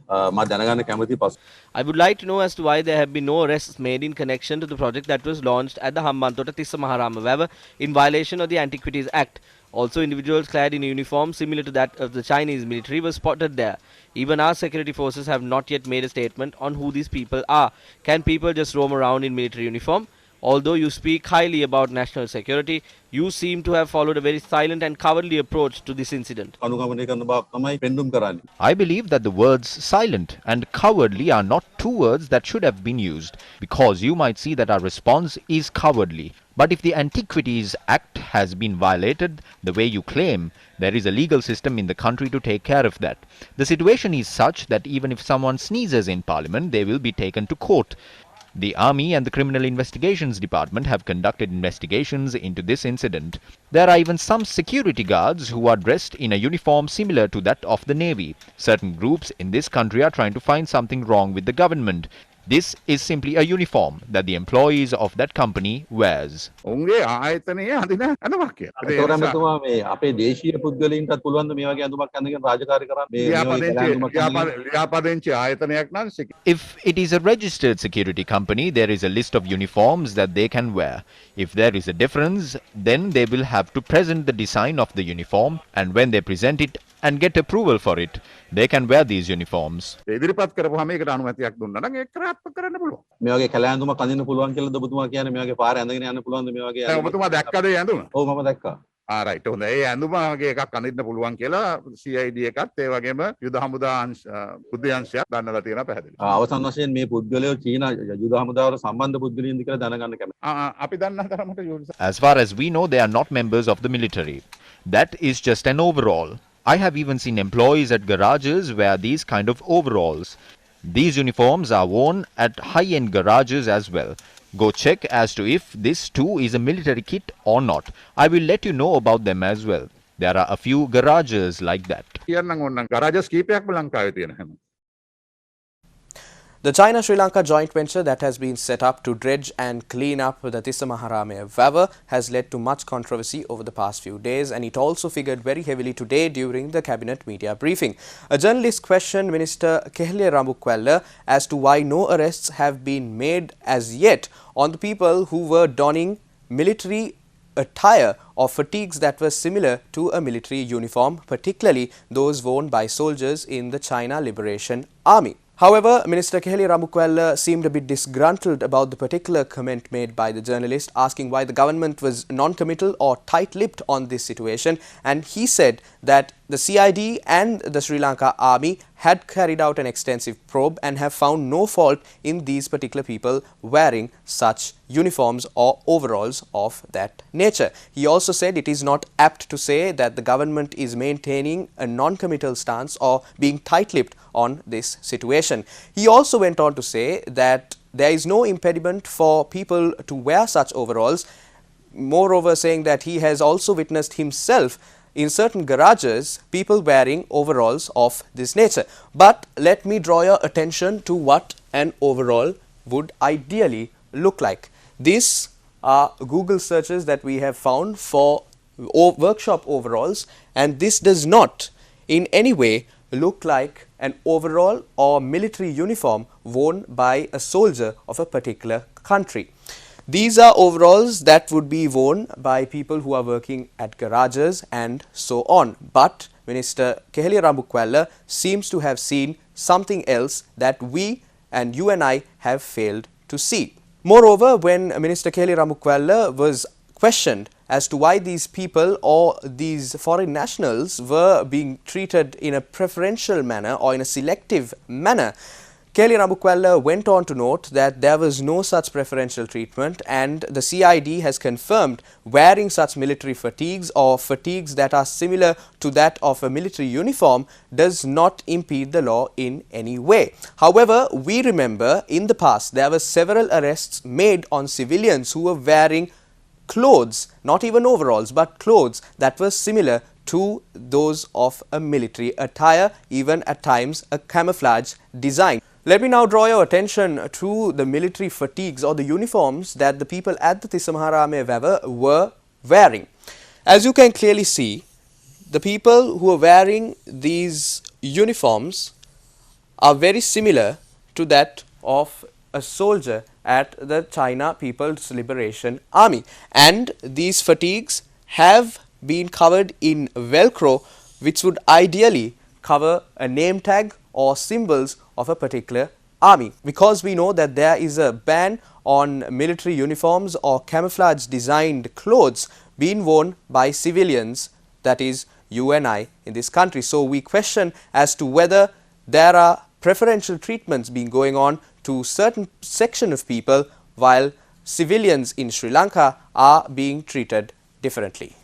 මා දැනගන්න කැමති පසු. I would like to know as to why there have been no arrests made in connection to the project that was launched at the Hambantota Tissa Maharama Vav in violation of the Antiquities Act. Also, individuals clad in uniform similar to that of the Chinese military were spotted there. Even our security forces have not yet made a statement on who these people are. Can people just roam around in military uniform? Although you speak highly about national security, you seem to have followed a very silent and cowardly approach to this incident. අනුගමනය කරන බවක් තමයි පෙන්눔 කරන්නේ. I believe that the words silent and cowardly are not two words that should have been used, because you might see that our response is cowardly. But if the Antiquities Act has been violated the way you claim, there is a legal system in the country to take care of that. The situation is such that even if someone sneezes in Parliament, they will be taken to court. The Army and the Criminal Investigations Department have conducted investigations into this incident. There are even some security guards who are dressed in a uniform similar to that of the Navy. Certain groups in this country are trying to find something wrong with the government. This is simply a uniform that the employees of that company wears. උන්ගේ ආයතනයේ අඳින ඇඳුමක් කියලා. ඒතකොට මෙතුමා මේ අපේ දේශීය පුද්ගලයින්ටත් පුළුවන් ද මේ වගේ ඇඳුමක් අඳගෙන රාජකාරී කරන්න? මේ ව්‍යාපාරෙන්චි ආයතනයක් නම් If it is a registered security company, there is a list of uniforms that they can wear. If there is a difference, then they will have to present the design of the uniform, and when they present it and get approval for it, they can wear these uniforms. ඉදිරිපත් කරපුවාම ඒකට අනුමැතියක් දුන්නා නම් ඒක ක්‍රියාත්මක කරන්න පුළුවන්. මේ වගේ කැල ඇඳුමක් අඳින්න පුළුවන් කියලාද ඔබතුමා කියන්නේ? මේ වගේ පාරේ ඇඳගෙන යන්න පුළුවන්ද මේ වගේ? දැන් ඔබතුමා දැක්කද ඒ ඇඳුම? ඔව් මම දැක්කා. රයිට් හොඳයි. ඒ ඇඳුම වගේ එකක් අඳින්න පුළුවන් කියලා CID එකත් ඒ වගේම යුද හමුදා බුද්ධ අංශයක් දන්නලා තියෙනවා පැහැදිලි. අවසන් වශයෙන් මේ පුද්ගලයෝ චීන යුද හමුදාවට සම්බන්ධ පුද්ගලයින්ද කියලා දැනගන්න කැමතියි. අපි දන්න තරමට යුද. As far as we know, they are not members of the military. That is just an overall. I have even seen employees at garages wear these kind of overalls. These uniforms are worn at high-end garages as well. Go check as to if this too is a military kit or not. I will let you know about them as well. There are a few garages like that. කියන්නම් ඕනනම් garages කීපයක්ම ලංකාවේ තියෙන හැම. The China-Sri Lanka joint venture that has been set up to dredge and clean up the Tissa Maharame Vav has led to much controversy over the past few days, and it also figured very heavily today during the cabinet media briefing. A journalist questioned Minister Keheliya Rambukwella as to why no arrests have been made as yet on the people who were donning military attire or fatigues that were similar to a military uniform, particularly those worn by soldiers in the China Liberation Army. However, Minister Keheliya Rambukwella seemed a bit disgruntled about the particular comment made by the journalist, asking why the government was non-committal or tight-lipped on this situation, and he said that the CID and the Sri Lanka Army had carried out an extensive probe and have found no fault in these particular people wearing such uniforms or overalls of that nature. He also said it is not apt to say that the government is maintaining a non-committal stance or being tight-lipped on this situation. He also went on to say that there is no impediment for people to wear such overalls, moreover saying that he has also witnessed himself in certain garages people wearing overalls of this nature. But let me draw your attention to what an overall would ideally look like. These are Google searches that we have found for workshop overalls, and this does not in any way look like an overall or military uniform worn by a soldier of a particular country. These are overalls that would be worn by people who are working at garages and so on. But Minister Keheliya Rambukwella seems to have seen something else that we and you and I have failed to see. Moreover, when Minister Keheliya Rambukwella was questioned as to why these people or these foreign nationals were being treated in a preferential manner or in a selective manner, Keheliya Rambukwella went on to note that there was no such preferential treatment, and the CID has confirmed wearing such military fatigues or fatigues that are similar to that of a military uniform does not impede the law in any way. However, we remember in the past there were several arrests made on civilians who were wearing clothes, not even overalls, but clothes that were similar to those of a military attire, even at times a camouflage design. Let me now draw your attention to the military fatigues or the uniforms that the people at the Tissa Maharame Vav were wearing. As you can clearly see, the people who are wearing these uniforms are very similar to that of a soldier at the China People's Liberation Army, and these fatigues have been covered in Velcro, which would ideally cover a name tag or symbols of a particular army. Because we know that there is a ban on military uniforms or camouflage designed clothes being worn by civilians, that is you and I, in this country. So we question as to whether there are preferential treatments being going on to certain section of people while civilians in Sri Lanka are being treated differently.